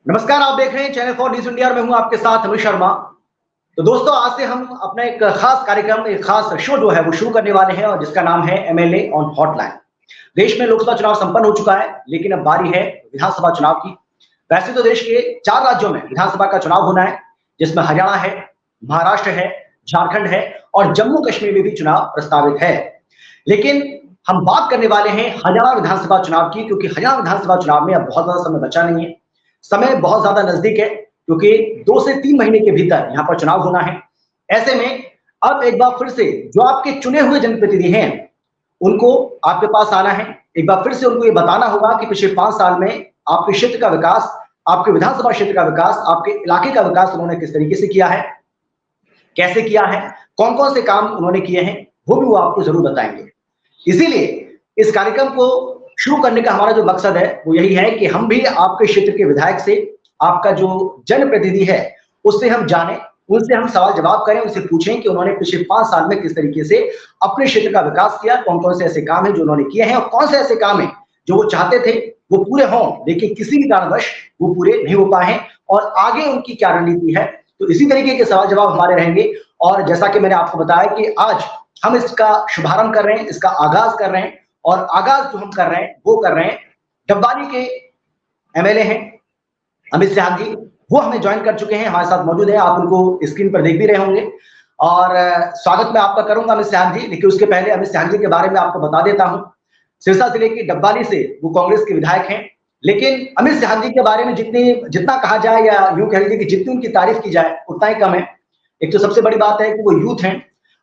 नमस्कार, आप देख रहे हैं चैनल फॉर न्यूज इंडिया और मैं हूं आपके साथ अमित शर्मा। तो दोस्तों, आज से हम अपना एक खास कार्यक्रम, एक खास शो जो है वो शुरू करने वाले हैं और जिसका नाम है एमएलए ऑन हॉटलाइन। देश में लोकसभा चुनाव संपन्न हो चुका है, लेकिन अब बारी है विधानसभा चुनाव की। वैसे तो देश के 4 राज्यों में विधानसभा का चुनाव होना है, जिसमें हरियाणा है, महाराष्ट्र है, झारखंड है और जम्मू कश्मीर में भी चुनाव प्रस्तावित है। लेकिन हम बात करने वाले हैं हरियाणा विधानसभा चुनाव की, क्योंकि हरियाणा विधानसभा चुनाव में अब बहुत ज्यादा समय बचा नहीं है। समय बहुत ज्यादा नजदीक है, क्योंकि 2 से 3 महीने के भीतर यहाँ पर चुनाव होना है। ऐसे में अब एक बार फिर से जो आपके चुने हुए जनप्रतिनिधि हैं, उनको आपके पास आना है। एक बार फिर से उनको ये बताना होगा कि पिछले 5 साल में आपके क्षेत्र का विकास, आपके विधानसभा क्षेत्र का विकास, आपके इलाके का विकास उन्होंने किस तरीके से किया है, कैसे किया है, कौन कौन से काम उन्होंने किए हैं, वो भी वो आपको जरूर बताएंगे। इसीलिए इस कार्यक्रम को शुरू करने का हमारा जो मकसद है वो यही है कि हम भी आपके क्षेत्र के विधायक से, आपका जो जनप्रतिनिधि है उससे हम जानें, उनसे हम सवाल जवाब करें, उनसे पूछें कि उन्होंने पिछले 5 साल में किस तरीके से अपने क्षेत्र का विकास किया, कौन कौन से ऐसे काम है जो उन्होंने किए हैं और कौन से ऐसे काम है जो वो चाहते थे वो पूरे हों, लेकिन किसी भी कारणवश वो पूरे नहीं हो पाए हैं और आगे उनकी क्या रणनीति है। तो इसी तरीके के सवाल जवाब हमारे रहेंगे। और जैसा कि मैंने आपको बताया कि आज हम इसका शुभारंभ कर रहे हैं, इसका आगाज कर रहे हैं और आगाज जो हम कर रहे हैं वो कर रहे हैं डब्बाली के एमएलए हैं अमित शाह जी। वो हमें ज्वाइन कर चुके हैं, हमारे साथ मौजूद हैं। आप उनको स्क्रीन पर देख भी रहे होंगे और स्वागत मैं आपका करूंगा अमित शाह जी। लेकिन उसके पहले अमित शाह जी के बारे में आपको बता देता हूं। सिरसा जिले की डब्बाली से वो कांग्रेस के विधायक हैं। लेकिन अमित शाह जी के बारे में जितना कहा जाए या यूं कह लीजिए कि जितनी उनकी तारीफ की जाए उतना ही कम है। एक तो सबसे बड़ी बात है कि वो यूथ हैं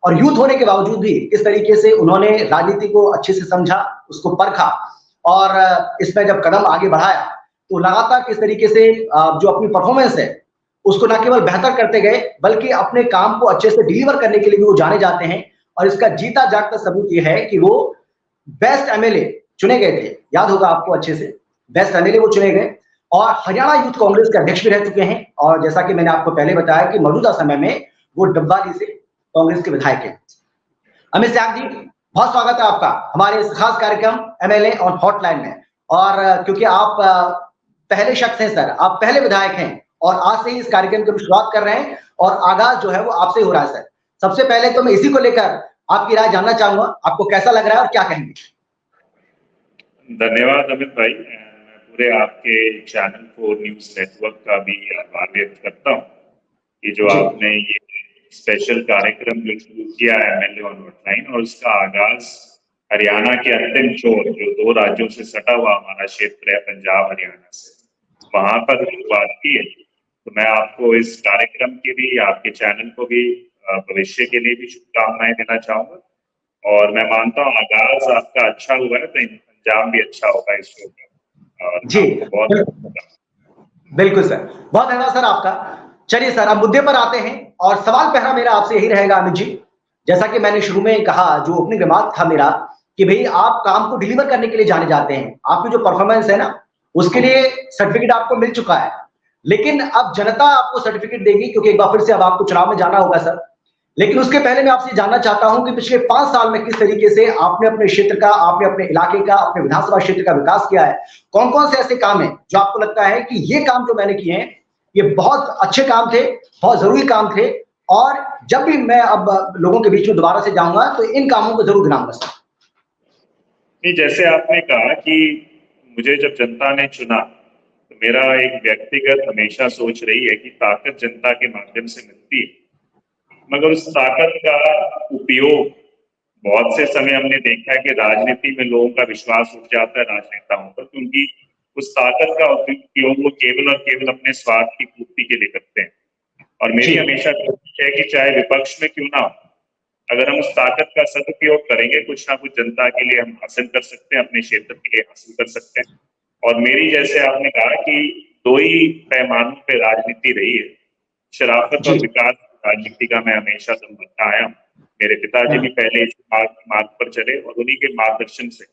और यूथ होने के बावजूद भी इस तरीके से उन्होंने राजनीति को अच्छे से समझा, उसको परखा और इसमें जब कदम आगे बढ़ाया तो लगातार किस तरीके से जो अपनी परफॉर्मेंस है उसको न केवल बेहतर करते गए, बल्कि अपने काम को अच्छे से डिलीवर करने के लिए भी वो जाने जाते हैं। और इसका जीता जागता सबूत ये है कि वो बेस्ट एमएलए चुने गए थे। याद होगा आपको अच्छे से, बेस्ट एमएलए वो चुने गए और हरियाणा यूथ कांग्रेस के अध्यक्ष भी रह चुके हैं। और जैसा कि मैंने आपको पहले बताया कि मौजूदा समय में वो डब्बाली से कांग्रेस के विधायक हैं। अमित शाह जी, बहुत स्वागत है आपका हमारे इस खास कार्यक्रम एमएलए ऑन हॉटलाइन में। और क्योंकि आप पहले शख्स हैं सर, आप पहले विधायक हैं और आज से ही इस कार्यक्रम की शुरुआत कर रहे हैं और आगाज जो है वो आपसे हो रहा है सर। सबसे पहले तो मैं इसी को लेकर आपकी राय जानना चाहूंगा, आपको कैसा लग रहा है और क्या कहेंगे? धन्यवाद अमित भाई। मैं पूरे आपके चैनल फॉर न्यूज नेटवर्क का भी आभार व्यक्त करता हूँ कि जो आपने ये स्पेशल कार्यक्रम जो शुरू किया है एमएलए ऑन हॉटलाइन और उसका आगाज हरियाणा के अंतिम छोर जो 2 राज्यों से सटा हुआ हमारा क्षेत्र है, पंजाब हरियाणा से, वहां पर शुरुआत की है। तो मैं आपको इस कार्यक्रम के भी, आपके चैनल को भी भविष्य के लिए भी शुभकामनाएं देना चाहूंगा और मैं मानता हूँ आगाज आपका अच्छा हुआ है तो अंजाम भी अच्छा होगा इस शो का। जी बिल्कुल सर, बहुत धन्यवाद सर आपका। चलिए सर, अब मुद्दे पर आते हैं और सवाल पहला मेरा आपसे यही रहेगा अमित जी। जैसा कि मैंने शुरू में कहा, जो ओपनिंग रिमार्क था मेरा, कि भाई आप काम को डिलीवर करने के लिए जाने जाते हैं, आपकी जो परफॉर्मेंस है ना उसके लिए सर्टिफिकेट आपको मिल चुका है। लेकिन अब जनता आपको सर्टिफिकेट देगी, क्योंकि एक बार फिर से अब आपको चुनाव में जाना होगा सर। लेकिन उसके पहले मैं आपसे जानना चाहता हूं कि पिछले 5 साल में किस तरीके से आपने अपने क्षेत्र का, आपने अपने इलाके का, अपने विधानसभा क्षेत्र का विकास किया है। कौन कौन से ऐसे काम हैं जो आपको लगता है कि ये काम जो मैंने किए हैं ये बहुत अच्छे काम थे, बहुत जरूरी काम थे और जब भी मैं अब लोगों के बीच में दोबारा से जाऊंगा तो इन कामों को जरूर गिनाऊंगा सर। नहीं, जैसे आपने कहा कि मुझे जब जनता ने चुना तो मेरा एक व्यक्तिगत हमेशा सोच रही है कि ताकत जनता के माध्यम से मिलती है, मगर उस ताकत का उपयोग बहुत से समय हमने देखा है कि राजनीति में लोगों का विश्वास उठ जाता है राजनेताओं पर, क्योंकि उस ताकत का उपयोग वो केवल और केवल अपने स्वार्थ की पूर्ति के लिए करते हैं। और मेरी हमेशा कोशिश है कि चाहे विपक्ष में क्यों ना हो, अगर हम उस ताकत का सदुपयोग करेंगे कुछ ना कुछ जनता के लिए हम हासिल कर सकते हैं, अपने क्षेत्र के लिए हासिल कर सकते हैं। और मेरी, जैसे आपने कहा कि 2 ही पैमानों पे राजनीति रही है, शराफत और विकास राजनीति का मैं हमेशा समझता आया हूँ। मेरे पिताजी भी पहले इस मार्ग पर चले और उन्हीं के मार्गदर्शन से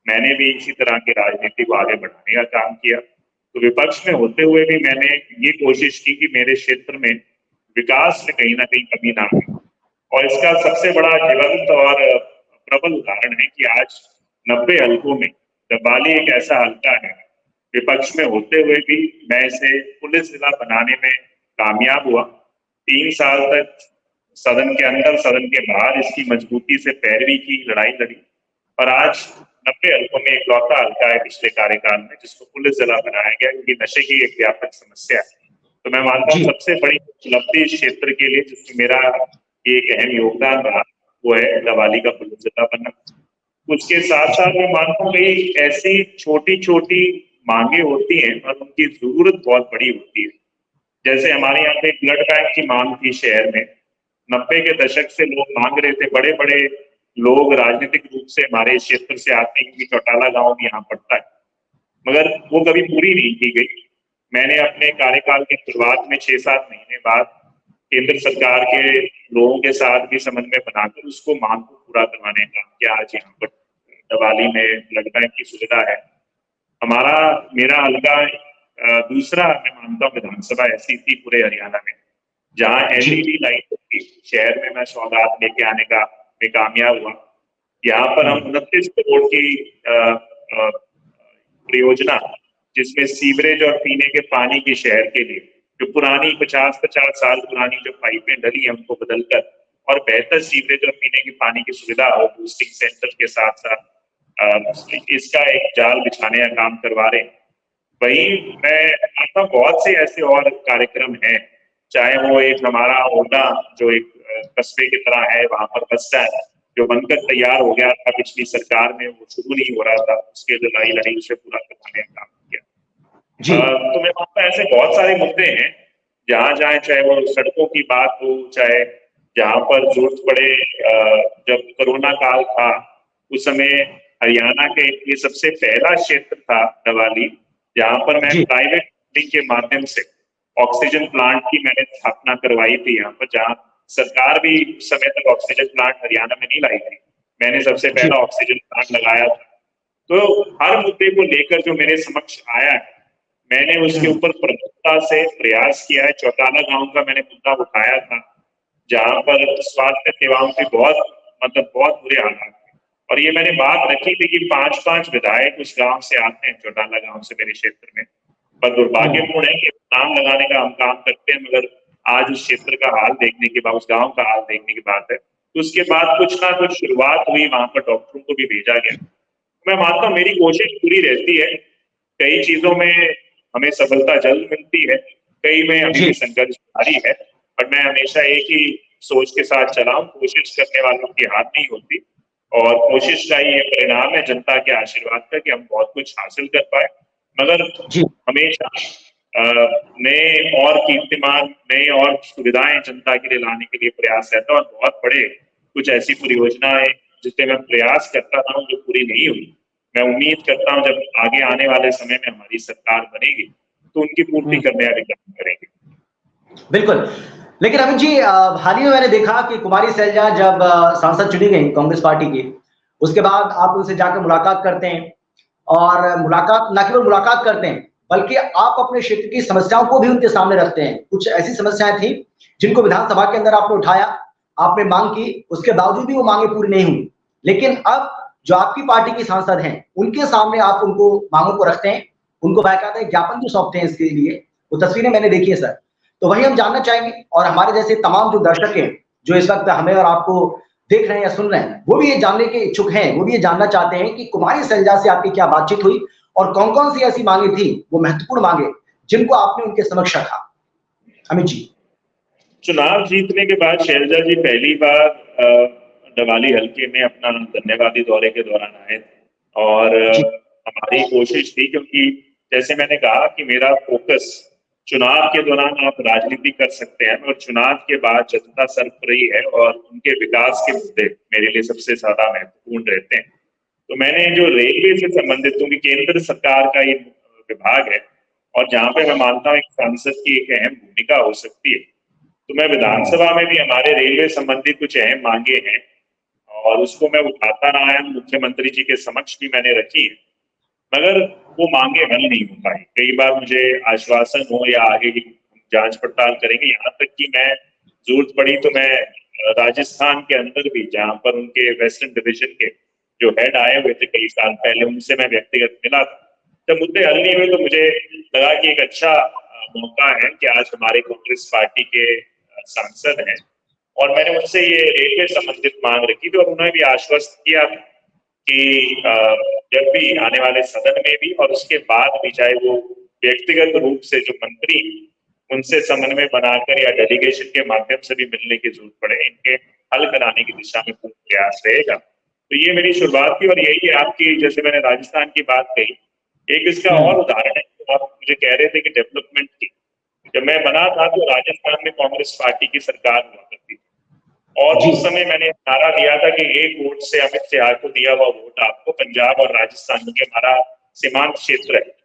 मैंने भी इसी तरह की राजनीति को आगे बढ़ाने का काम किया। तो विपक्ष में होते हुए भी मैंने ये कोशिश की कि मेरे क्षेत्र में विकास में कहीं ना कहीं कमी ना आए। और इसका सबसे बड़ा ज्वलंत और प्रबल उदाहरण है कि आज 90 हलकों में डब्बाली एक ऐसा हल्का है विपक्ष में होते हुए भी मैं इसे पुलिस जिला बनाने में कामयाब हुआ। 3 साल तक सदन के अंदर सदन के बाहर इसकी मजबूती से पैरवी की, लड़ाई लड़ी और आज 90 हल्कों में इकलौता हल्का है पिछले कार्यकाल में जिसको पुलिस जिला बनाया गया, क्योंकि नशे की एक व्यापक समस्या है। तो मैं मानता हूँ सबसे बड़ी उपलब्धि इस क्षेत्र के लिए जिसमें मेरा एक अहम योगदान रहा वो है धवाली का पुलिस जिला बनना। उसके साथ साथ मैं मानता हूँ कई ऐसी छोटी छोटी मांगे होती हैं और उनकी जरूरत बहुत बड़ी होती है। जैसे हमारे यहाँ पे ब्लड बैंक की मांग थी शहर में, 90 के दशक से लोग मांग रहे थे, बड़े बड़े लोग राजनीतिक रूप से हमारे क्षेत्र से आते हैं क्योंकि चौटाला गांव भी यहाँ पड़ता है, मगर वो कभी पूरी नहीं की गई। मैंने अपने कार्यकाल की शुरुआत में 6-7 महीने बाद केंद्र सरकार के लोगों के साथ भी समन्वय बनाकर उसको मांग को पूरा करवाने का किया। आज यहाँ पर धवाली में ब्लड बैंक की सुविधा है। हमारा मेरा हल्का दूसरा मैं मानता हूँ विधानसभा ऐसी थी पूरे हरियाणा में जहाँ LED लाइट थी, शहर में मैं सौगात लेके आने का मैं कामयाब हुआ। यहाँ पर हम 29 करोड़ की परियोजना जिसमें सीवरेज और पीने के पानी की शहर के लिए जो पुरानी 50-50 साल पुरानी जो पाइपें डली हैं उनको बदलकर और बेहतर सीवरेज और पीने के पानी की सुविधा और बूस्टिंग सेंटर के साथ साथ इसका एक जाल बिछाने का काम करवा रहे हैं। वही मैं मानता बहुत से ऐसे और कार्यक्रम हैं, चाहे वो एक हमारा ओला जो एक कस्बे की तरह है, वहां पर बस स्टैंड जो बनकर तैयार हो गया था पिछली सरकार में, वो शुरू नहीं हो रहा था, उसके लड़ाई लड़ी उसे पूरा करवाने का काम किया। तो मैं मानता हूँ ऐसे बहुत सारे मुद्दे हैं जहाँ जहाँ चाहे वो सड़कों की बात हो, चाहे जहाँ पर जरूरत पड़े। जब कोरोना काल था उस समय हरियाणा के ये सबसे पहला क्षेत्र था धवाली जहाँ पर मैं प्राइवेट के माध्यम से ऑक्सीजन प्लांट की मैंने स्थापना करवाई थी। यहाँ पर जहाँ सरकार भी उस समय तक ऑक्सीजन प्लांट हरियाणा में नहीं लाई थी, मैंने सबसे पहला ऑक्सीजन प्लांट लगाया था। तो हर मुद्दे को लेकर जो मेरे समक्ष आया है मैंने उसके ऊपर प्रमुखता से प्रयास किया है। चौटाला गांव का मैंने मुद्दा उठाया था जहाँ पर स्वास्थ्य सेवाओं के बहुत बुरे हालात थे और ये मैंने बात रखी थी कि 5-5 विधायक उस गांव से आते हैं, चौटाला गांव से मेरे क्षेत्र में। पर दुर्भाग्यपूर्ण है कि नाम लगाने का हम काम करते हैं मगर आज उस क्षेत्र का हाल देखने के बाद, उस गांव का हाल देखने की बात है, तो उसके बाद कुछ ना कुछ शुरुआत हुई, वहां पर डॉक्टरों को भी भेजा गया। मैं मानता हूँ मेरी कोशिश पूरी रहती है, कई चीजों में हमें सफलता जल्द मिलती है, कई में अभी भी संघर्ष जारी है, पर मैं हमेशा एक ही सोच के साथ चला हूँ, कोशिश करने वालों की हार नहीं होती और कोशिश का ये परिणाम है जनता के आशीर्वाद का कि हम बहुत कुछ हासिल कर पाए। मगर हमेशा नए और कीर्तिमान, नए और सुविधाएं जनता के लिए लाने के लिए प्रयास रहता है और बहुत बड़े कुछ ऐसी परियोजनाएं जिससे मैं प्रयास करता रहा हूँ जो पूरी नहीं हुई। मैं उम्मीद करता हूँ जब आगे आने वाले समय में हमारी सरकार बनेगी तो उनकी पूर्ति करने वाले काम करेंगे। बिल्कुल, लेकिन अमित जी हाल ही में मैंने देखा कि कुमारी सैलजा जब सांसद चुनी गई कांग्रेस पार्टी की, उसके बाद आप उनसे जाकर मुलाकात करते हैं और मुलाकात न केवल मुलाकात करते हैं बल्कि आप अपने क्षेत्र की समस्याओं को भी उनके सामने रखते हैं। कुछ ऐसी समस्याएं थी जिनको विधानसभा के अंदर आपने उठाया, आपने मांग की, उसके बावजूद भी वो मांगे पूरी नहीं हुई। लेकिन अब जो आपकी पार्टी के सांसद हैं उनके सामने आप उनको मांगों को रखते हैं, उनको बाकायदा ज्ञापन भी सौंपते हैं इसके लिए। वो तस्वीरें मैंने देखी है सर। तो वही हम जानना चाहेंगे और हमारे जैसे तमाम जो दर्शक हैं जो इस वक्त हमें और आपको देख रहे हैं या सुन रहे हैं, वो भी ये जानने के इच्छुक हैं, वो भी ये जानना चाहते हैं कि कुमारी सैलजा से आपकी क्या बातचीत हुई और कौन कौन सी ऐसी मांगे थी, वो महत्वपूर्ण मांगे जिनको आपने उनके समक्ष रखा। अमित जी, चुनाव जीतने के बाद शैलजा जी पहली बार धवाली हल्के में अपना धन्यवादी दौरे के दौरान आए थे और हमारी कोशिश थी, क्योंकि जैसे मैंने कहा कि मेरा फोकस चुनाव के दौरान आप राजनीति कर सकते हैं और चुनाव के बाद जनता सर्वोपरि है और उनके विकास के मुद्दे मेरे लिए सबसे ज्यादा महत्वपूर्ण रहते हैं। तो मैंने जो रेलवे से संबंधित, क्योंकि केंद्र सरकार का ये विभाग है और जहाँ पे मैं मानता हूँ एक सांसद की एक अहम भूमिका हो सकती है, तो मैं विधानसभा में भी हमारे रेलवे संबंधी कुछ अहम मांगे हैं और उसको मैं उठाता रहा है, मुख्यमंत्री जी के समक्ष भी मैंने रखी है, मगर वो मांगे हल नहीं हो पाई। कई बार मुझे आश्वासन हो या आगे की जांच पड़ताल करेंगे, यहाँ तक कि मैं जरूरत पड़ी तो मैं राजस्थान के अंदर भी जहाँ पर उनके वेस्टर्न डिवीजन के जो हेड आए हुए थे कई साल पहले, उनसे मैं व्यक्तिगत मिला था जब मुद्दे हल नहीं हुए तो मुझे लगा कि एक अच्छा मौका है कि आज हमारे कांग्रेस पार्टी के सांसद हैं, और मैंने उनसे ये रेलवे संबंधित मांग रखी थी और उन्होंने भी आश्वस्त किया कि जब भी आने वाले सदन में भी और उसके बाद भी, चाहे वो व्यक्तिगत रूप से जो मंत्री उनसे समन्वय बनाकर या डेलीगेशन के माध्यम से भी मिलने की जरूरत पड़े, इनके हल कराने की दिशा में पूर्ण प्रयास रहेगा। तो ये मेरी शुरुआत थी। और यही है आपकी, जैसे मैंने राजस्थान की बात कही, एक इसका और उदाहरण है। तो आप मुझे कह रहे थे कि डेवलपमेंट की, जब मैं बना था तो राजस्थान में कांग्रेस पार्टी की सरकार हुआ करती थी, और उस समय मैंने नारा दिया था कि एक वोट से अमित शाह को दिया हुआ वोट आपको पंजाब और राजस्थान के हमारा सीमांत क्षेत्र है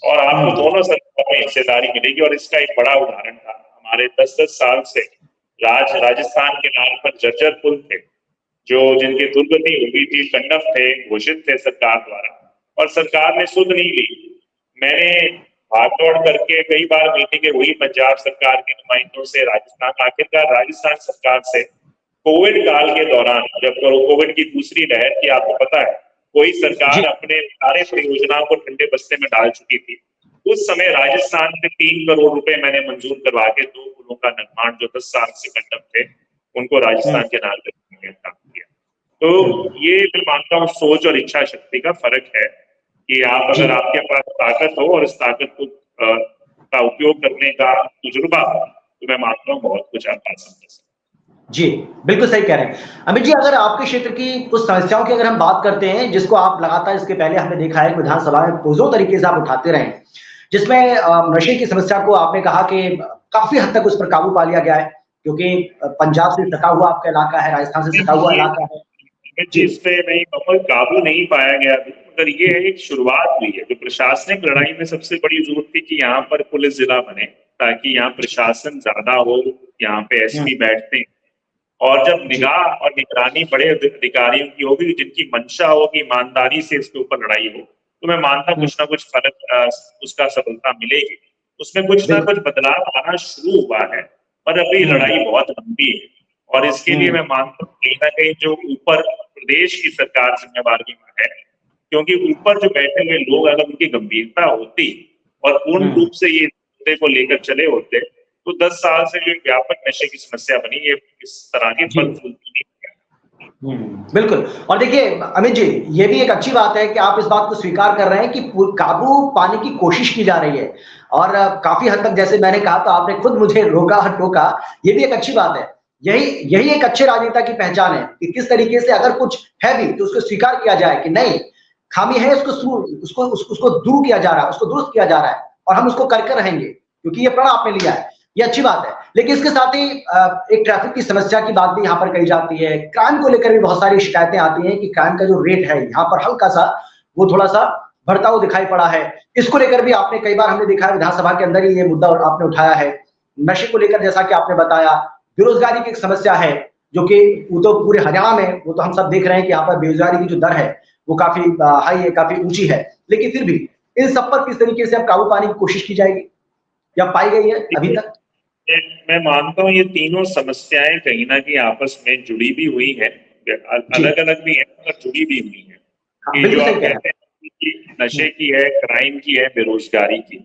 और आपको दोनों सरकारों में हिस्सेदारी मिलेगी। और इसका एक बड़ा उदाहरण था, हमारे 10-10 साल से राजस्थान के नाम पर जर्जर पुल थे, जो जिनकी दुर्गति हुई थी, कंडम थे, घोषित थे सरकार द्वारा, और सरकार ने सुध नहीं ली। मैंने भागदौड़ करके कई बार मीटिंगें हुई पंजाब सरकार के नुमाइंदों से, राजस्थान, आखिरकार राजस्थान सरकार से कोविड काल के दौरान, जब कोविड की दूसरी लहर थी, आपको पता है, कोई सरकार अपने सारे परियोजनाओं को ठंडे बस्ते में डाल चुकी थी। उस समय राजस्थान से 3 करोड़ रुपए मैंने मंजूर करवा के 2 पुलों का निर्माण, जो 10 साल से कंडम थे, उनको राजस्थान के नाम पर काम किया। तो ये मैं मानता हूँ सोच और इच्छा शक्ति का फर्क है कि आप, अगर आपके पास ताकत हो और इस ताकत को का उपयोग करने का तजुर्बा हो, तो मैं मानता हूँ बहुत कुछ आप हासिल कर सकते हैं। जी, बिल्कुल सही कह रहे हैं। अमित जी, अगर आपके क्षेत्र की कुछ समस्याओं की अगर हम बात करते हैं, जिसको आप लगातार इसके पहले हमने देखा है विधानसभा में रोजों तरीके से आप उठाते रहे, जिसमें नशे की समस्या को आपने कहा कि काफी हद तक उस पर काबू पा लिया गया है, क्योंकि पंजाब से सटा हुआ आपका इलाका है, राजस्थान से सटा हुआ इलाका है। जिस पे नहीं काबू नहीं पाया गया, मगर ये एक शुरुआत हुई है। जो प्रशासनिक लड़ाई में सबसे बड़ी जरूरत थी कि यहाँ पर पुलिस जिला बने, ताकि यहाँ प्रशासन ज्यादा हो, यहाँ पे एसपी बैठते हैं, और जब निगाह और निगरानी बड़े अधिकारियों की होगी, जिनकी मंशा होगी ईमानदारी से इसके ऊपर लड़ाई हो, तो मैं मानता हूँ कुछ ना कुछ फर्क उसका सफलता मिलेगी। उसमें कुछ ना कुछ बदलाव आना शुरू हुआ है, पर अभी लड़ाई बहुत लंबी है, और इसके लिए मैं मानता हूँ कहीं ना कहीं जो ऊपर प्रदेश की सरकार जिम्मेवारी में है, क्योंकि ऊपर जो बैठे हुए लोग अगर उनकी गंभीरता होती और पूर्ण रूप से ये मुद्दे को लेकर चले होते, तो 10 साल से जो व्यापक नशे की समस्या बनी, ये इस तरह की फल फूलती नहीं। बिल्कुल। और देखिए अमित जी, ये भी एक अच्छी बात है कि आप इस बात को स्वीकार कर रहे हैं कि काबू पाने की कोशिश की जा रही है, और काफी हद तक, जैसे मैंने कहा, तो आपने खुद मुझे रोका टोका, ये भी एक अच्छी बात है। यही एक अच्छे राजनेता की पहचान है कि किस तरीके से अगर कुछ है भी तो उसको स्वीकार किया जाए कि नहीं, खामी है, उसको दूर किया जा रहा है, उसको दुरुस्त किया जा रहा है, और हम उसको करके रहेंगे, क्योंकि ये प्रण आपने लिया है, ये अच्छी बात है। लेकिन इसके साथ ही एक ट्रैफिक की समस्या की बात भी यहाँ पर कही जाती है। क्राइम को लेकर भी बहुत सारी शिकायतें आती हैं कि क्राइम का जो रेट है यहाँ पर हल्का सा, वो थोड़ा सा बढ़ता हुआ दिखाई पड़ा है। इसको लेकर भी आपने कई बार, हमने देखा है विधानसभा के अंदर ही ये मुद्दा आपने उठाया है। नशे को लेकर जैसा कि आपने बताया, बेरोजगारी की एक समस्या है, जो कि वो तो पूरे हरियाणा में, वो तो हम सब देख रहे हैं कि यहाँ पर बेरोजगारी की जो दर है वो काफी हाई है, काफी ऊंची है। लेकिन फिर भी इन सब पर किस तरीके से अब काबू पाने की कोशिश की जाएगी या पाई गई है अभी तक? मैं मानता हूँ ये तीनों समस्याएं कहीं ना कहीं आपस में जुड़ी भी हुई है, अलग अलग भी है पर जुड़ी भी हुई है। ये जो आप कहते हैं कि नशे की है, क्राइम की है, बेरोजगारी की,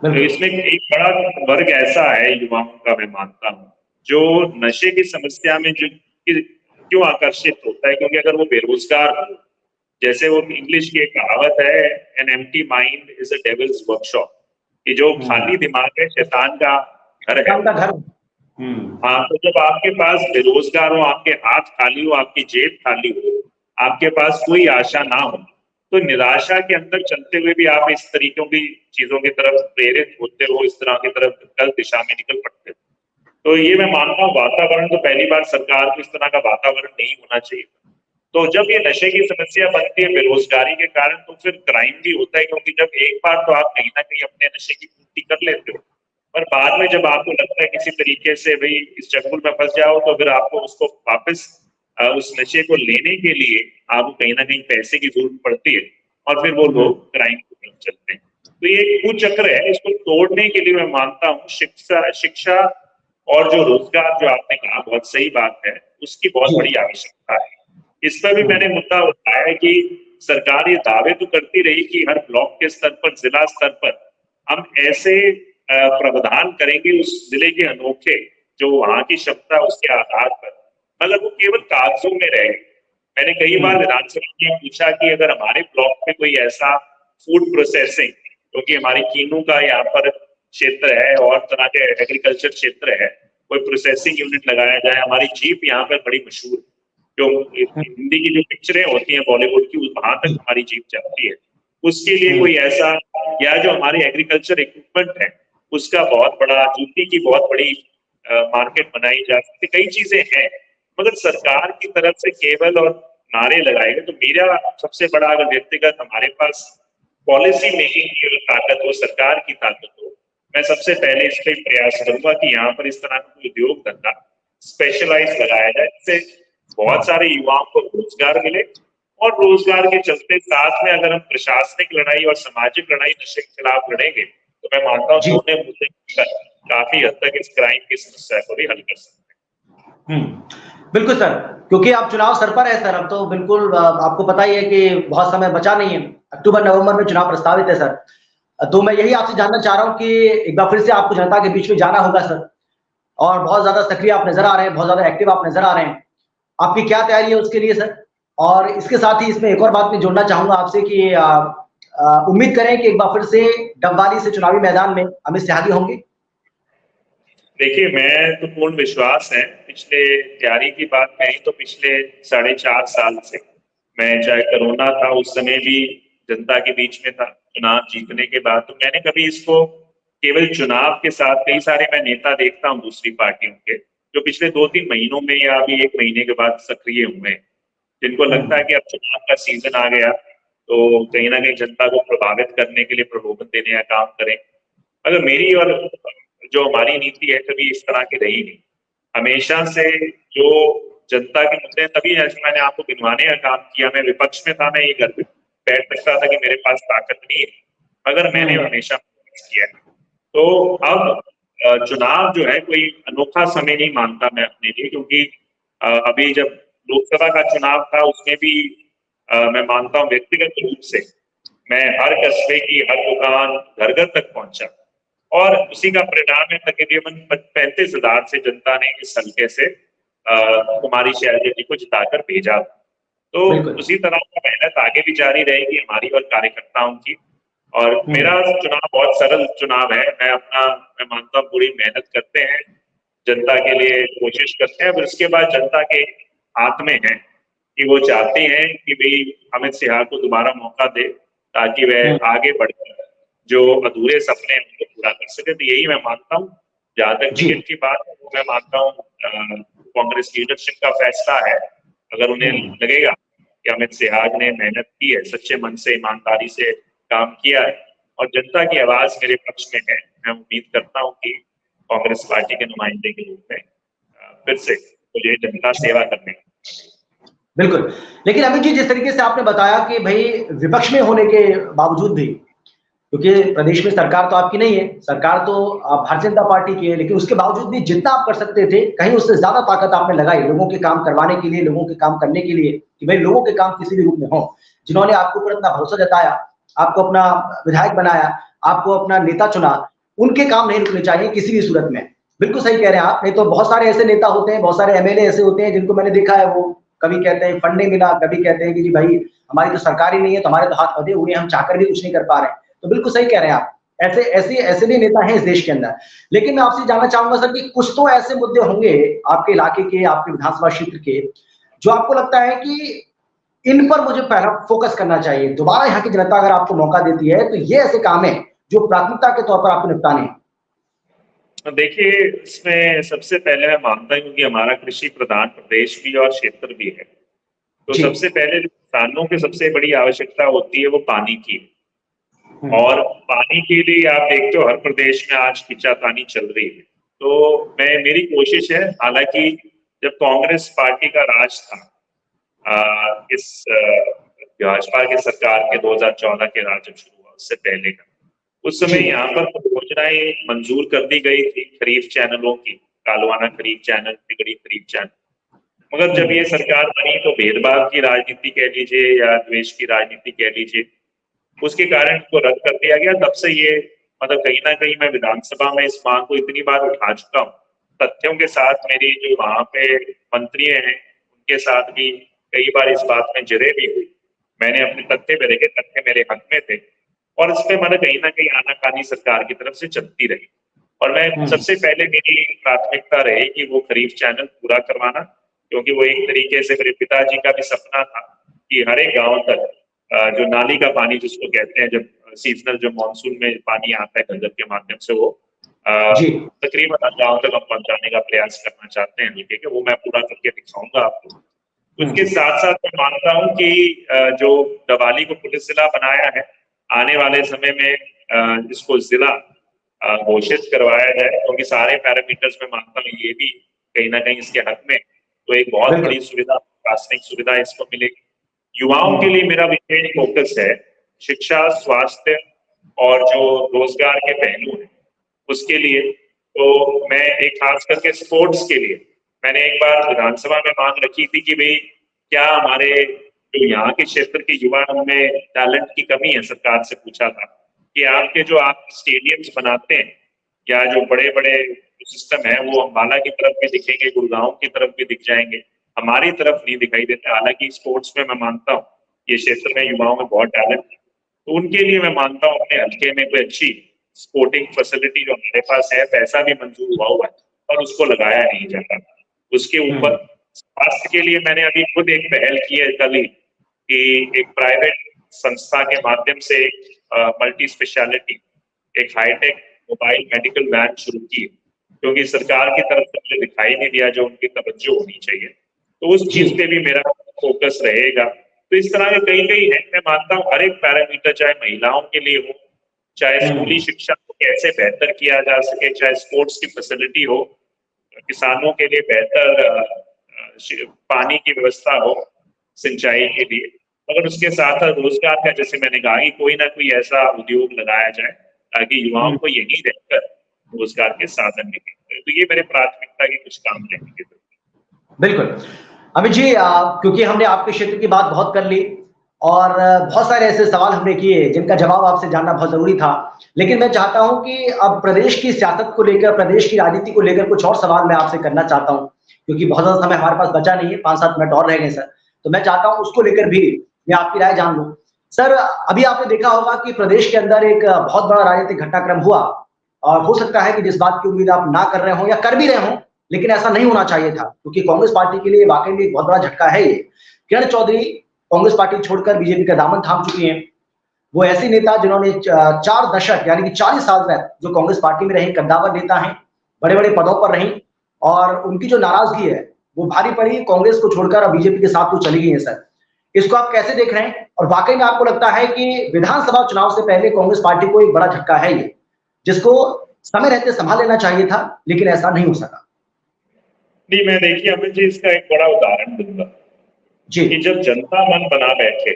तो इसमें एक बड़ा वर्ग ऐसा है युवाओं का, मैं मानता हूँ, जो नशे की समस्या में जो क्यों आकर्षित होता है, क्योंकि अगर वो बेरोजगार हो, जैसे वो इंग्लिश की एक कहावत है, an empty mind is a devils workshop, कि जो खाली दिमाग है शैतान का घर है। हाँ, तो जब आपके पास बेरोजगार हो, आपके हाथ खाली हो, आपकी जेब खाली हो, आपके पास कोई आशा ना हो, तो निराशा के अंदर चलते हुए भी आप इस तरीकों की चीजों की तरफ प्रेरित होते हो, इस तरह की तरफ गलत दिशा में निकल पड़ते हो। तो ये मैं मानता हूँ वातावरण, तो पहली बार सरकार को इस तरह का वातावरण नहीं होना चाहिए। तो जब ये नशे की समस्या बनती है बेरोजगारी के कारण, तो फिर क्राइम भी होता है, क्योंकि जब एक बार तो आप कहीं ना कहीं अपने नशे की पूर्ति कर लेते हो, पर बाद में जब आपको लगता है किसी तरीके से भाई इस चक्कर में फंस जाओ, तो फिर आपको उसको वापस उस नशे को लेने के लिए आपको कहीं ना कहीं पैसे की जरूरत पड़ती है, और फिर वो लोग क्राइम को चलते हैं। तो ये एक कुचक्र है, इसको तोड़ने के लिए मैं मानता हूँ शिक्षा और जो रोजगार, जो आपने कहा बहुत सही बात है, उसकी बहुत बड़ी आवश्यकता है। इस पर भी मैंने मुद्दा उठाया है कि सरकार ये दावे तो करती रही कि हर ब्लॉक के स्तर पर, जिला स्तर पर हम ऐसे प्रावधान करेंगे उस जिले के अनोखे, जो वहां की क्षमता उसके आधार पर, मतलब वो केवल कागजों में रहे। मैंने कई बार विधानसभा में पूछा कि अगर हमारे ब्लॉक में कोई ऐसा फूड प्रोसेसिंग, क्योंकि हमारी कीनू का यहाँ पर क्षेत्र है और तरह के एग्रीकल्चर क्षेत्र है, कोई प्रोसेसिंग यूनिट लगाया जाए। हमारी जीप यहाँ पर बड़ी मशहूर, जो हिंदी की जो पिक्चरें होती हैं बॉलीवुड की, वहां तक हमारी जीप जाती है। उसके लिए कोई ऐसा, या जो हमारी एग्रीकल्चर इक्विपमेंट है उसका बहुत बड़ा, जूती की बहुत बड़ी मार्केट बनाई जा सकती, कई चीजें हैं। मगर सरकार की तरफ से केवल और नारे लगाएंगे तो मेरा सबसे बड़ा, अगर व्यक्तिगत हमारे पास पॉलिसी मेकिंग की ताकत हो, सरकार की ताकत हो, मैं सबसे पहले इस पे प्रयास करूंगा कि यहाँ पर इस तरह का उद्योग धंधा स्पेशलाइज लगाया जाए, जिससे बहुत सारे युवाओं को रोजगार मिले। और रोजगार के चलते साथ में अगर हम प्रशासनिक लड़ाई और सामाजिक लड़ाई नशे के खिलाफ लड़ेंगे तो मैं मानता हूँ दोनों मुद्दे काफी हद तक इस क्राइम की समस्या को भी हल कर सकते हैं। बिल्कुल सर, क्योंकि आप चुनाव सर पर है सर, अब तो बिल्कुल आपको पता ही है कि बहुत समय बचा नहीं है, अक्टूबर नवंबर में चुनाव प्रस्तावित है सर। तो मैं यही आपसे जानना चाह रहा हूँ कि एक बार फिर से आपको जनता के बीच में जाना होगा सर, और बहुत ज्यादा सक्रिय आप नजर आ रहे हैं, बहुत ज्यादा एक्टिव आप नजर आ रहे हैं। आपकी क्या तैयारी है उसके लिए सर? और इसके साथ ही इसमें एक और बात मैं जोड़ना चाहूंगा आपसे कि उम्मीद करें कि एक बार फिर से डबवाली से चुनावी मैदान में अमित शाह होंगे। देखिए, मैं तो पूर्ण विश्वास है, पिछले तैयारी की बात करें तो पिछले 4.5 साल से मैं, चाहे कोरोना था उस समय भी जनता के बीच में था, चुनाव जीतने के बाद, तो मैंने कभी इसको केवल चुनाव के साथ, कई सारे मैं नेता देखता हूँ दूसरी पार्टियों के, जो पिछले 2-3 महीनों में या अभी 1 महीने के बाद सक्रिय हुए, जिनको लगता है कि अब चुनाव का सीजन आ गया तो कहीं ना कहीं जनता को प्रभावित करने के लिए प्रलोभन देने का काम करें। अगर मेरी और जो हमारी नीति है कभी इस तरह की रही नहीं, हमेशा से जो जनता के मुद्दे, तभी ऐसे मैंने आपको गिनवाने का काम किया। मैं विपक्ष में था, मैं ये घर पे बैठ सकता था कि मेरे पास ताकत नहीं है, मगर मैंने हमेशा किया। तो अब चुनाव जो है कोई अनोखा समय नहीं मानता मैं अपने लिए, क्योंकि अभी जब लोकसभा का चुनाव था उसमें भी मैं मानता हूँ व्यक्तिगत रूप से मैं हर कस्बे की हर दुकान घर घर तक पहुंचा, और उसी का परिणाम है तकरीबन 35,000 से जनता ने इस हल्के से कुमारी शैलजा जी को जिताकर भेजा। तो उसी तरह की मेहनत आगे भी जारी रहेगी हमारी और कार्यकर्ताओं की। और मेरा चुनाव बहुत सरल चुनाव है, मैं मानता हूँ पूरी मेहनत करते हैं, जनता के लिए कोशिश करते हैं, फिर उसके बाद जनता के हाथ में है कि वो चाहते हैं कि भाई अमित शाह को दोबारा मौका दे ताकि वह आगे बढ़कर जो अधूरे सपने हैं उनको पूरा कर सके। तो यही मैं मानता हूँ। जहां तक टिकट की बात है, मैं मानता हूँ कांग्रेस लीडरशिप का फैसला है। अगर उन्हें लगेगा कि अमित शाह ने मेहनत की है, सच्चे मन से ईमानदारी से काम किया है और जनता की आवाज मेरे पक्ष में है, मैं उम्मीद करता हूँ कि कांग्रेस पार्टी के नुमाइंदे के रूप में फिर से मुझे जनता सेवा करने। बिल्कुल, लेकिन अमित जी, जिस तरीके से आपने बताया कि भाई विपक्ष में होने के बावजूद भी, क्योंकि प्रदेश में सरकार तो आपकी नहीं है, सरकार तो भारतीय जनता पार्टी की है, लेकिन उसके बावजूद भी जितना आप कर सकते थे, कहीं उससे ज्यादा ताकत आपने लगाई लोगों के काम करवाने के लिए, लोगों के काम करने के लिए, कि भाई लोगों के काम किसी भी रूप में हो। जिन्होंने आपके ऊपर इतना भरोसा जताया, आपको अपना विधायक बनाया, आपको अपना नेता चुना, उनके काम नहीं रुकने चाहिए किसी भी सूरत में। बिल्कुल सही कह रहे हैं आप। नहीं तो बहुत सारे ऐसे नेता होते हैं, बहुत सारे एमएलए ऐसे होते हैं जिनको मैंने देखा है, वो कभी कहते हैं फंड नहीं मिला, कभी कहते हैं कि जी भाई हमारी तो सरकार ही नहीं है, तो हमारे तो हाथ बंधे हुए हैं, हम चाहकर भी कुछ नहीं कर पा रहे हैं। तो बिल्कुल सही कह रहे हैं आप, ऐसे भी नेता हैं इस देश के अंदर। लेकिन मैं आपसे जानना चाहूंगा सर कि कुछ तो ऐसे मुद्दे होंगे आपके इलाके के, आपके विधानसभा क्षेत्र के, जो आपको लगता है कि इन पर मुझे पहला फोकस करना चाहिए, दोबारा यहाँ की जनता अगर आपको मौका देती है तो ये ऐसे काम है जो प्राथमिकता के तौर पर आपको निपटाने हैं। देखिए, इसमें सबसे पहले मैं मानता हूँ कि हमारा कृषि प्रधान प्रदेश भी और क्षेत्र भी है, तो सबसे पहले किसानों की सबसे बड़ी आवश्यकता होती है वो पानी की। और पानी के लिए आप देखते हो हर प्रदेश में आज खींचातानी चल रही है। तो मेरी कोशिश है, हालांकि जब कांग्रेस पार्टी का राज था, इस भाजपा की सरकार के 2014 के राज जब शुरू हुआ उससे पहले का, उस समय यहाँ पर योजनाएं मंजूर कर दी गई थी खरीफ चैनलों की, कालवाना खरीफ चैनल, तिगड़ी खरीफ चैनल, मगर जब ये सरकार बनी तो भेदभाव की राजनीति कह लीजिए या द्वेष की राजनीति कह लीजिए, उसके कारण इसको रद्द कर दिया गया। तब से ये मतलब कहीं ना कहीं मैं विधानसभा में इस मांग को इतनी बार उठा चुका हूँ, तथ्यों के साथ मेरी जो वहां पे मंत्री हैं उनके साथ भी कई बार इस बात में जिरे भी हुई। मैंने अपने तथ्य पे रखे, तथ्य मेरे हक में थे और इस पे मतलब कहीं ना कहीं आनाकानी सरकार की तरफ से चलती रही। और मैं सबसे पहले मेरी प्राथमिकता रही कि वो खरीफ चैनल पूरा करवाना, क्योंकि वो एक तरीके से मेरे पिताजी का भी सपना था कि हर एक गाँव तक जो नाली का पानी जिसको कहते हैं, जब सीजनल जो मानसून में पानी आता है गंदक के माध्यम से, वो तकरीबन गाँव तक हम पहुंचाने का प्रयास करना चाहते हैं। ठीक है, वो मैं पूरा करके दिखाऊंगा आपको। उसके साथ साथ मैं मानता हूं कि जो दवाली को पुलिस जिला बनाया है, आने वाले समय में इसको जिला घोषित करवाया जाए, क्योंकि सारे पैरामीटर्स में मानता हूँ ये भी कहीं ना कहीं इसके हक में, तो एक बहुत बड़ी सुविधा, प्रशासनिक सुविधा इसको मिलेगी। युवाओं के लिए मेरा विशेष फोकस है शिक्षा, स्वास्थ्य और जो रोजगार के पहलू हैं उसके लिए। तो मैं एक खास करके स्पोर्ट्स के लिए मैंने एक बार विधानसभा में मांग रखी थी कि भाई क्या हमारे जो यहाँ के क्षेत्र के युवा में टैलेंट की कमी है। सरकार से पूछा था कि आपके जो आप स्टेडियम्स बनाते हैं या जो बड़े बड़े सिस्टम है वो अम्बाला की तरफ भी दिखेंगे, गुड़गांव की तरफ भी दिख जाएंगे, हमारी तरफ नहीं दिखाई देते। हालांकि स्पोर्ट्स में मैं मानता हूँ ये क्षेत्र में युवाओं में बहुत टैलेंट है, तो उनके लिए मैं मानता हूँ अपने हल्के में कोई अच्छी स्पोर्टिंग फैसिलिटी जो हमारे पास है, पैसा भी मंजूर हुआ है और उसको लगाया नहीं जाता। उसके ऊपर स्वास्थ्य के लिए मैंने अभी खुद एक पहल की है कल ही, कि एक प्राइवेट संस्था के माध्यम से मल्टी स्पेशलिटी एक हाईटेक मोबाइल मेडिकल वैन शुरू की, क्योंकि सरकार की तरफ से मुझे दिखाई नहीं दिया जो उनकी तवज्जो होनी चाहिए, तो उस चीज पे भी मेरा फोकस रहेगा। तो इस तरह के कई कई है, मैं मानता हूँ हर एक पैरामीटर, चाहे महिलाओं के लिए हो, चाहे स्कूली शिक्षा को कैसे बेहतर किया जा सके, चाहे स्पोर्ट्स की फैसिलिटी हो, किसानों के लिए बेहतर पानी की व्यवस्था हो सिंचाई के लिए, मगर उसके साथ साथ रोजगार का, जैसे मैंने कहा कि कोई ना कोई ऐसा उद्योग लगाया जाए ताकि युवाओं को यही रहकर रोजगार के साधन मिले। तो ये मेरे प्राथमिकता के कुछ काम रहेंगे। बिल्कुल अमित जी, क्योंकि हमने आपके क्षेत्र की बात बहुत कर ली और बहुत सारे ऐसे सवाल हमने किए जिनका जवाब आपसे जानना बहुत जरूरी था, लेकिन मैं चाहता हूं कि अब प्रदेश की सियासत को लेकर, प्रदेश की राजनीति को लेकर कुछ और सवाल मैं आपसे करना चाहता हूं, क्योंकि बहुत ज्यादा समय हमारे पास बचा नहीं है, 5-7 मिनट और रह गए सर, तो मैं चाहता हूं उसको लेकर भी मैं आपकी राय जान लूं। सर, अभी आपने देखा होगा कि प्रदेश के अंदर एक बहुत बड़ा राजनीतिक घटनाक्रम हुआ, और हो सकता है कि जिस बात की उम्मीद आप ना कर रहे हो या कर भी रहे हो, लेकिन ऐसा नहीं होना चाहिए था, क्योंकि कांग्रेस पार्टी के लिए वाकई में एक बहुत बड़ा झटका है ये। किरण चौधरी कांग्रेस पार्टी छोड़कर बीजेपी का दामन थाम चुकी हैं। वो ऐसी नेता जिन्होंने 4 दशक यानी कि 40 साल तक जो कांग्रेस पार्टी में रही, कद्दावर नेता हैं, बड़े बड़े पदों पर रही, और उनकी जो नाराजगी है वो भारी पड़ी, कांग्रेस को छोड़कर अब बीजेपी के साथ वो चली गई है। सर, इसको आप कैसे देख रहे हैं, और वाकई में आपको लगता है कि विधानसभा चुनाव से पहले कांग्रेस पार्टी को एक बड़ा झटका है ये, जिसको समय रहते संभाल लेना चाहिए था, लेकिन ऐसा नहीं हो सका? नहीं, मैं देखिए अमित जी इसका एक बड़ा उदाहरण दूंगा कि जब जनता मन बना बैठे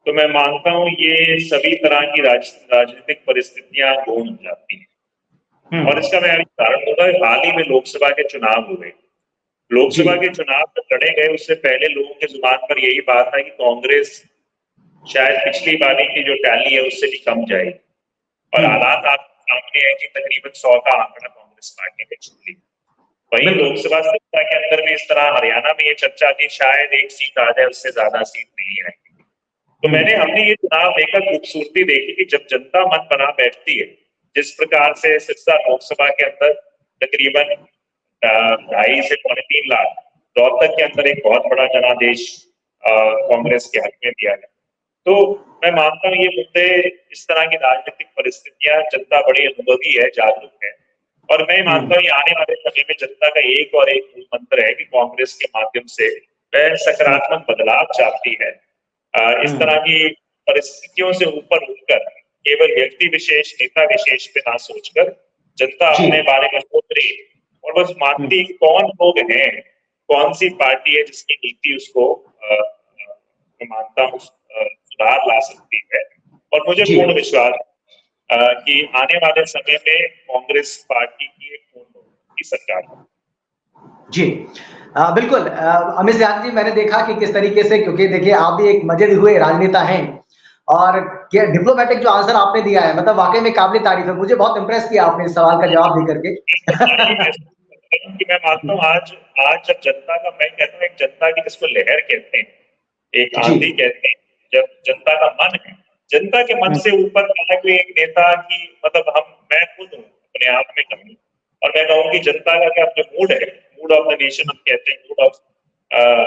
तो मैं मानता हूं ये सभी तरह की राजनीतिक परिस्थितियां गौण हो जाती हैं। और इसका मैं उदाहरण दूंगा, हाल ही में लोकसभा के चुनाव हुए। लोकसभा के चुनाव लड़े गए, उससे पहले लोगों के जुबान पर यही बात था कि कांग्रेस शायद पिछली बारी की जो टैली है उससे भी कम जाएगी, और हालात आपके सामने है कि तकरीबन 100 का आंकड़ा कांग्रेस पार्टी ने छू लिया। वहीं लोकसभा सत्ता के अंदर भी इस तरह हरियाणा में ये चर्चा थी शायद 1 सीट आ जाए, उससे ज्यादा सीट नहीं आएगी। तो हमने ये चुनाव देखकर खूबसूरती देखी कि जब जनता मन बना बैठती है, जिस प्रकार से सिरसा लोकसभा के अंदर तकरीबन 2.5 से 3.25 लाख रोहतक के अंदर एक बहुत बड़ा जनादेश कांग्रेस के हक में दिया गया। तो मैं मानता हूँ ये मुद्दे, इस तरह की राजनीतिक परिस्थितियां, जनता बड़ी अनुभवी है, जागरूक है, और मैं मानता हूँ आने वाले समय में जनता का एक और एक मूल मंत्र है कि कांग्रेस के माध्यम से वह सकारात्मक बदलाव चाहती है। इस तरह की परिस्थितियों से ऊपर उठकर केवल व्यक्ति विशेष, नेता विशेष पे ना सोचकर जनता अपने बारे में सोच रही है और बस मानती कौन लोग हैं, कौन सी पार्टी है जिसकी नीति उसको मैं मानता हूँ सुधार ला सकती है। और मुझे पूर्ण विश्वास कि आने वाले समय में कांग्रेस पार्टी की एक पूर्ण सरकार। जी, बिल्कुल अमित शाह जी, मैंने देखा कि किस तरीके से, क्योंकि देखिए आप भी एक मजे हुए राजनेता हैं और क्या डिप्लोमेटिक जो आंसर आपने दिया है, मतलब वाकई में काबिल तारीफ है। मुझे बहुत इंप्रेस किया आपने इस सवाल का जवाब दे करके। कि मैं मानता हूँ आज आज जब जनता का, मैं कहता हूँ एक जनता की जिसको लहर कहते हैं, एक जी। आंधी कहते हैं, जब जनता का मन है, जनता के मन से ऊपर है कोई एक नेता की, मतलब मैं खुद हूँ अपने आप में कहूँ, और मैं कहूँ कि जनता का क्या जो मूड है, मूड ऑफ द नेशन हम कहते हैं, मूड ऑफ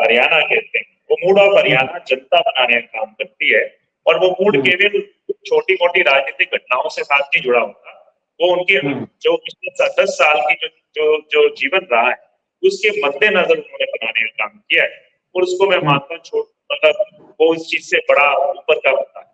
हरियाणा कहते हैं, वो मूड ऑफ हरियाणा जनता बनाने का काम करती है। और वो मूड केवल छोटी मोटी राजनीतिक घटनाओं से साथ नहीं जुड़ा होता, वो उनके जो पिछले 10 साल की जो जो जीवन रहा है उसके मद्देनजर उन्होंने बनाने का काम किया है, और उसको मैं मानता हूँ मतलब वो इस चीज से बड़ा ऊपर का होता है।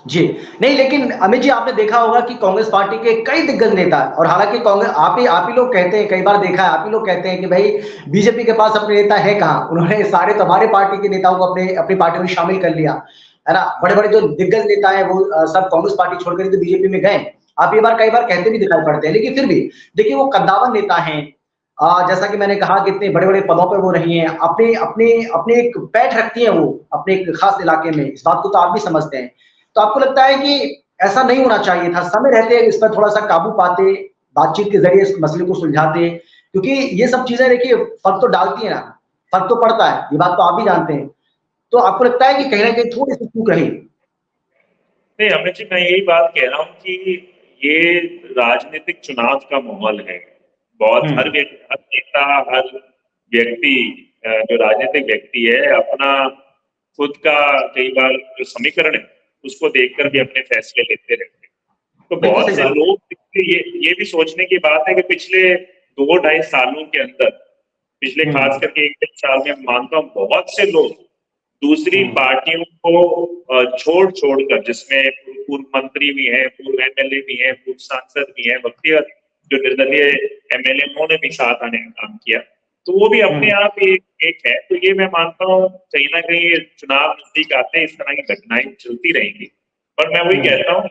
जी, नहीं, लेकिन अमित जी आपने देखा होगा कि कांग्रेस पार्टी के कई दिग्गज नेता, और हालांकि कांग्रेस आप ही लोग कहते हैं, कई बार देखा है, आप ही लोग कहते हैं कि भाई बीजेपी के पास अपने नेता है कहाँ, उन्होंने सारे तो हमारे पार्टी के नेताओं को अपनी पार्टी में शामिल कर लिया है ना। बड़े बड़े जो दिग्गज नेता है वो सब कांग्रेस पार्टी छोड़कर तो बीजेपी में गए। आप ये बार कई बार कहते भी दिखाई पड़ते हैं, लेकिन फिर भी देखिए वो कद्दावर नेता है। जैसा कि मैंने कहा कि इतने बड़े बड़े पदों पर वो रही हैं, अपने अपने अपने एक पैठ रखती हैं वो अपने एक खास इलाके में, इस बात को तो आप भी समझते हैं। तो आपको लगता है कि ऐसा नहीं होना चाहिए था, समय रहते इस पर थोड़ा सा काबू पाते, बातचीत के जरिए इस मसले को सुलझाते, क्योंकि ये सब चीजें देखिए फर्क तो डालती है ना, फर्क तो पड़ता है, ये बात तो आप भी जानते हैं। तो आपको लगता है कि कहीं ना कहीं थोड़ी सी चूक रही? नहीं अमित जी, मैं यही बात कह रहा हूँ कि ये राजनीतिक चुनाव का माहौल है। बहुत हर नेता, हर व्यक्ति जो राजनीतिक व्यक्ति है अपना खुद का कई बार जो समीकरण है उसको देखकर भी अपने फैसले लेते रहते हैं। तो बिल्कुल बहुत सही से बात। लोग ये भी सोचने की बात है कि पिछले 2-2.5 सालों के अंदर, पिछले खास करके 1 साल में मानता हूँ बहुत से लोग दूसरी पार्टियों को छोड़कर, जिसमें पूर्व मंत्री भी हैं, पूर्व एमएलए भी हैं, पूर्व सांसद भी हैं, व्यक्तिगत जो निर्दलीय एमएलए उन्होंने भी साथ आने का काम किया, तो वो भी अपने आप एक है। तो ये मैं मानता हूँ कहीं ना कहीं चुनाव नजदीक आते इस तरह की घटनाएं चलती रहेंगी। पर मैं वही कहता हूँ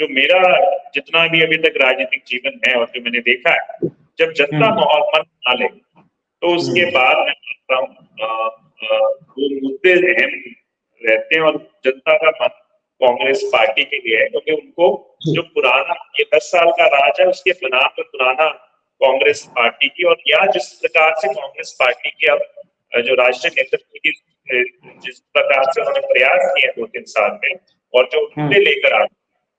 जो मेरा जितना भी अभी तक राजनीतिक जीवन है और जो मैंने देखा है, जब जनता माहौल मन बना ले तो उसके बाद मैं मानता हूँ वो मुद्दे अहम रहते हैं, और जनता का मन कांग्रेस पार्टी के लिए है, क्योंकि उनको जो पुराना ये 10 साल का राज है उसके बनाम में पुराना कांग्रेस पार्टी की, और या जिस प्रकार से कांग्रेस पार्टी की अब जो राष्ट्रीय नेतृत्व की जिस प्रकार से उन्होंने प्रयास किए 2-3 साल में, और जो मुद्दे लेकर आ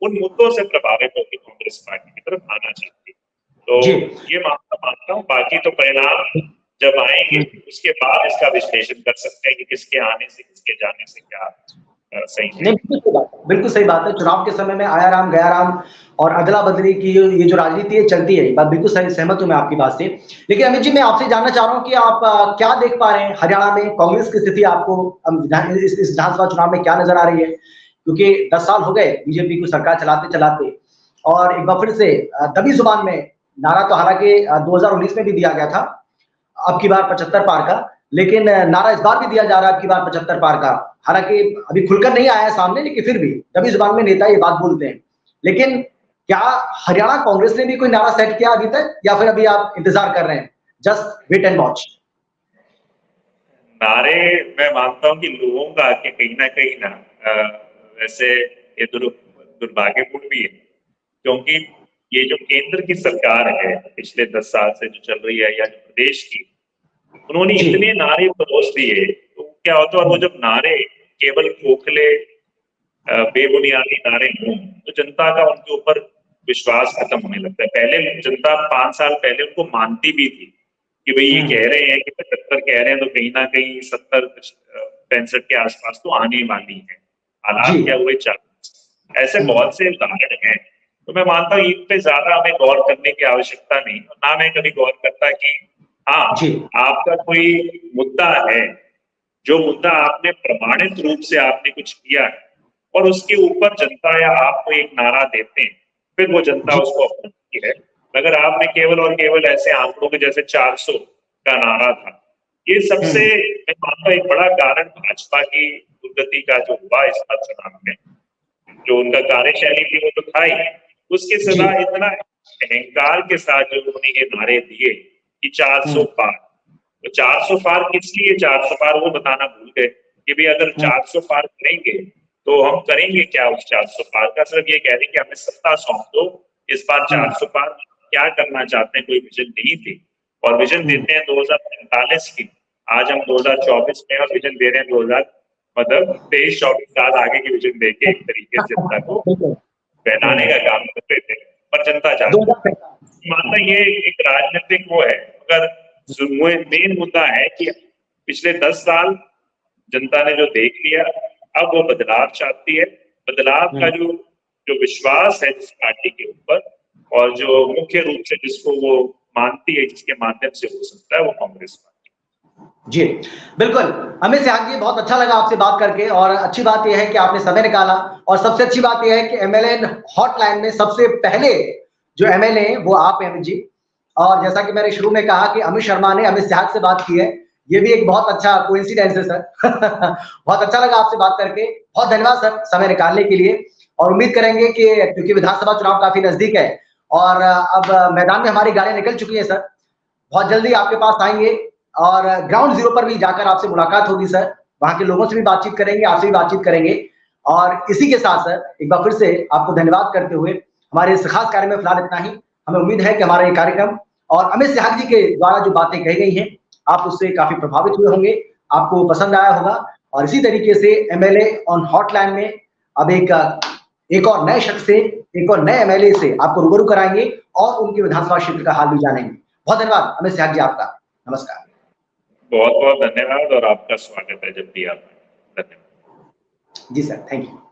उन मुद्दों से प्रभावित होकर कांग्रेस पार्टी की तरफ आना चाहती है। जी। तो ये मानता हूँ, बाकी तो परिणाम जब आएंगे उसके बाद इसका विश्लेषण कर सकते हैं कि किसके आने से किसके जाने से क्या सही है। नहीं, बिल्कुल सही बात है। चुनाव के समय में आया राम गया राम और अदला बदली की ये जो राजनीति है चलती है, बात बिल्कुल सही, सहमत हूं मैं आपकी बात से। लेकिन अमित जी मैं आपसे जानना चाह रहा हूं कि आप क्या देख पा रहे हैं हरियाणा में कांग्रेस की स्थिति, आपको इस विधानसभा चुनाव में क्या नजर आ रही है? क्योंकि 10 साल हो गए बीजेपी को सरकार चलाते चलाते, और एक बार फिर से दबी जुबान में नारा तो हालांकि 2019 में भी दिया गया था, अब की बार 75 पार का, लेकिन नारा इस बार भी दिया जा रहा है अब की बार 75 पार का। हालांकि अभी खुलकर नहीं आया है सामने, लेकिन फिर भी दबी जुबान में नेता ये बात बोलते हैं। लेकिन क्या हरियाणा कांग्रेस ने भी कोई नारा सेट किया अभी तक, या फिर अभी आप इंतजार कर रहे हैं, जस्ट वेट एंड वॉच? नारे मैं मानता हूँ कि लोगों का आके कहीं ना कहीं ना वैसे ये दुर्भाग्यपूर्ण भी है, क्योंकि ये जो केंद्र की सरकार है पिछले 10 साल से जो चल रही है, या जो प्रदेश की, उन्होंने इतने नारे परोस दिए, तो क्या होता है, और वो जब नारे केवल खोखले बेबुनियादी नारे हों तो जनता का उनके ऊपर विश्वास खत्म होने लगता है। पहले जनता 5 साल पहले उनको मानती भी थी कि भाई ये कह रहे हैं कि 75 कह रहे हैं, तो कहीं ना कहीं 70-65 के आसपास तो आने वाली है। हालात क्या हुए 40, ऐसे बहुत से उदाहरण हैं। तो मैं मानता हूँ इन पे ज्यादा हमें गौर करने की आवश्यकता नहीं, ना मैं कभी गौर करता कि हाँ आपका कोई मुद्दा है, जो मुद्दा आपने प्रमाणित रूप से आपने कुछ किया है, और उसके ऊपर जनता या आपको एक नारा देते हैं, फिर वो जनता उसको अपनाती है। अगर आपने केवल और केवल ऐसे आंकड़ों के जैसे 400 का नारा था, ये सबसे मैं मानता हूँ एक बड़ा कारण भाजपा की दुर्गति का जो हुआ इस बार चुनाव में, जो उनका कार्यशैली थी वो तो था ही, उसके सिवा इतना अहंकार के साथ जो उन्होंने ये नारे दिए कि 400 पार, तो 400 पार इसलिए 400 पार वो बताना भूल गए कि भाई अगर 400 पार करेंगे तो हम करेंगे क्या उस 400 पार का, सिर्फ ये कह रहे कि हमें सत्ता सौंप दो, इस बार 400 पार क्या करना चाहते हैं कोई विजन नहीं थी। और विजन देते हैं 2045 की, आज हम 2024 में और विजन दे रहे हैं 23-24 साल आगे की विजन देके एक तरीके से जनता को बहलाने का काम कर रहे थे, पर जनता जानती मानता ये एक राजनीतिक वो है। अगर मेन मुद्दा है कि पिछले 10 साल जनता ने जो देख लिया, अब वो बदलाव चाहती है। बदलाव का जो विश्वास है जिस पार्टी के ऊपर, और जो मुख्य रूप से जिसको वो मानती है, जिसके माध्यम से हो सकता है, वो कांग्रेस पार्टी। जी बिल्कुल अमित सिहाग जी, बहुत अच्छा लगा आपसे बात करके। और अच्छी बात यह है कि आपने समय निकाला, और सबसे अच्छी बात यह है कि एमएलए हॉटलाइन में सबसे पहले जो एमएलए वो आप हैं अमित जी। और जैसा कि मैंने शुरू में कहा कि अमित शर्मा ने अमित सिहाग से बात की है, ये भी एक बहुत अच्छा कोइंसिडेंस है सर। बहुत अच्छा लगा आपसे बात करके, बहुत धन्यवाद सर समय निकालने के लिए। और उम्मीद करेंगे कि क्योंकि विधानसभा चुनाव काफी नजदीक है और अब मैदान में हमारी गाड़ियां निकल चुकी है सर, बहुत जल्दी आपके पास आएंगे और ग्राउंड जीरो पर भी जाकर आपसे मुलाकात होगी सर, वहां के लोगों से भी बातचीत करेंगे, आपसे भी बातचीत करेंगे। और इसी के साथ सर एक बार फिर से आपको धन्यवाद करते हुए हमारे इस खास कार्य में फिलहाल इतना ही। हमें उम्मीद है कि हमारा ये कार्यक्रम और अमित सिहाग जी के द्वारा जो बातें कही गई हैं आप उससे काफी प्रभावित हुए होंगे, आपको पसंद आया होगा। और इसी तरीके से एमएलए ऑन हॉटलाइन में अब एक और नए शख्स से, एक और नए एमएलए से आपको रूबरू कराएंगे और उनके विधानसभा क्षेत्र का हाल भी जानेंगे। बहुत धन्यवाद अमित सिहाग जी आपका, नमस्कार। बहुत बहुत धन्यवाद और आपका स्वागत है जब भी आप। धन्यवाद जी सर, थैंक यू।